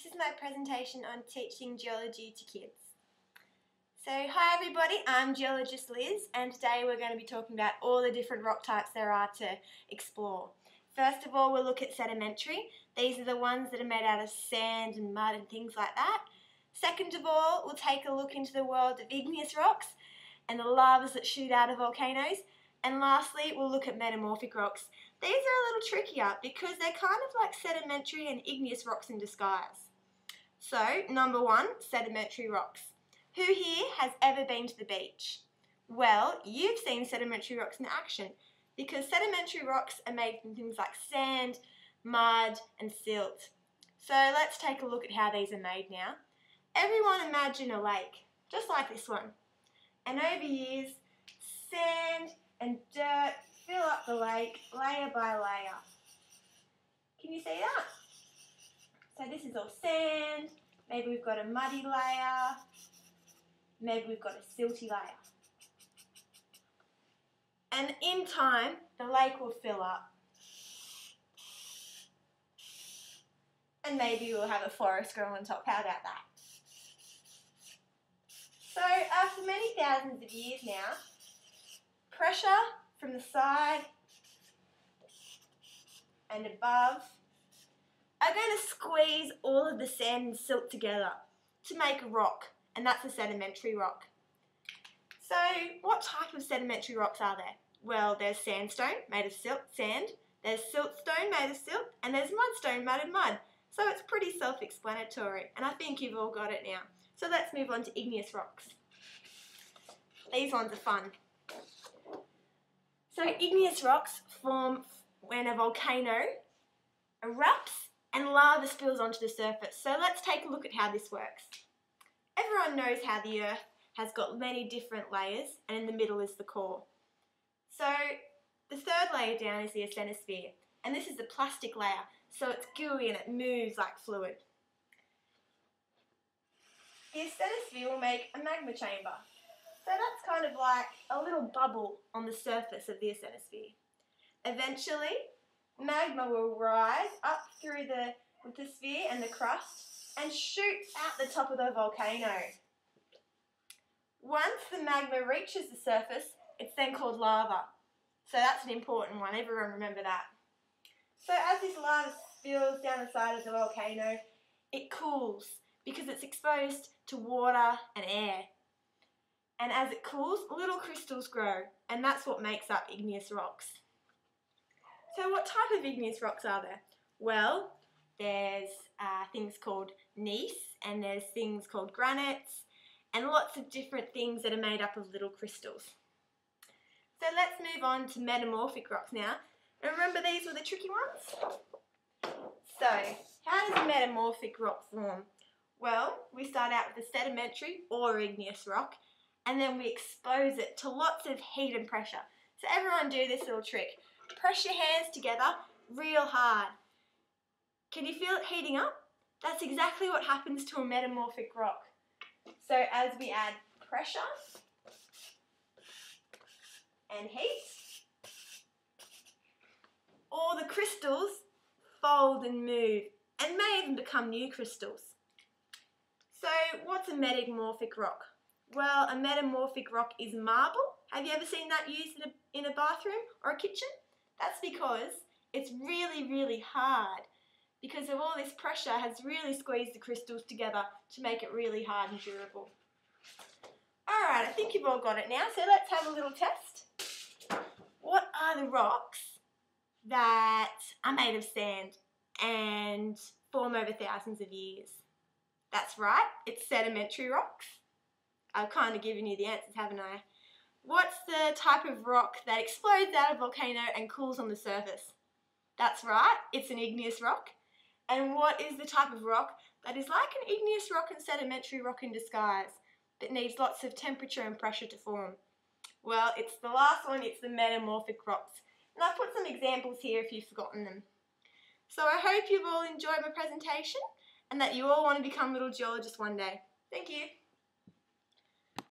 This is my presentation on teaching geology to kids. So hi everybody, I'm Geologist Liz, and today we're going to be talking about all the different rock types there are to explore. First of all, we'll look at sedimentary. These are the ones that are made out of sand and mud and things like that. Second of all, we'll take a look into the world of igneous rocks and the lavas that shoot out of volcanoes. And lastly, we'll look at metamorphic rocks. These are a little trickier because they're kind of like sedimentary and igneous rocks in disguise. So, number one, sedimentary rocks. Who here has ever been to the beach? Well, you've seen sedimentary rocks in action because sedimentary rocks are made from things like sand, mud and silt. So let's take a look at how these are made now. Everyone imagine a lake, just like this one. And over years, sand and dirt fill up the lake layer by layer. Can you see that? So this is all sand, maybe we've got a muddy layer, maybe we've got a silty layer. And in time, the lake will fill up. And maybe we'll have a forest grow on top. How about that? So after many thousands of years now, pressure from the side and above are going to squeeze all of the sand and silt together to make a rock, and that's a sedimentary rock. So what type of sedimentary rocks are there? Well, there's sandstone made of sand, there's siltstone made of silt, and there's mudstone made of mud. So it's pretty self-explanatory, and I think you've all got it now. So let's move on to igneous rocks. These ones are fun. So igneous rocks form when a volcano erupts and lava spills onto the surface. So let's take a look at how this works. Everyone knows how the Earth has got many different layers, and in the middle is the core. So the third layer down is the asthenosphere, and this is the plastic layer, so it's gooey and it moves like fluid. The asthenosphere will make a magma chamber. So that's kind of like a little bubble on the surface of the asthenosphere. Eventually, magma will rise up through the lithosphere and the crust and shoot out the top of the volcano. Once the magma reaches the surface, it's then called lava. So that's an important one, everyone remember that. So as this lava spills down the side of the volcano, it cools because it's exposed to water and air. And as it cools, little crystals grow, and that's what makes up igneous rocks. So what type of igneous rocks are there? Well, there's things called gneiss, and there's things called granites, and lots of different things that are made up of little crystals. So let's move on to metamorphic rocks now. And remember, these were the tricky ones? So, how does a metamorphic rock form? Well, we start out with a sedimentary or igneous rock, and then we expose it to lots of heat and pressure. So everyone do this little trick. Press your hands together real hard. Can you feel it heating up? That's exactly what happens to a metamorphic rock. So as we add pressure and heat, all the crystals fold and move and may even become new crystals. So what's a metamorphic rock? Well, a metamorphic rock is marble. Have you ever seen that used in a bathroom or a kitchen? That's because it's really, really hard. Because of all this pressure has really squeezed the crystals together to make it really hard and durable. Alright, I think you've all got it now, so let's have a little test. What are the rocks that are made of sand and form over thousands of years? That's right, it's sedimentary rocks. I've kind of given you the answers, haven't I? What's the type of rock that explodes out of a volcano and cools on the surface? That's right, it's an igneous rock. And what is the type of rock that is like an igneous rock and sedimentary rock in disguise, but needs lots of temperature and pressure to form? Well, it's the last one, it's the metamorphic rocks. And I've put some examples here if you've forgotten them. So I hope you've all enjoyed my presentation and that you all want to become little geologists one day. Thank you.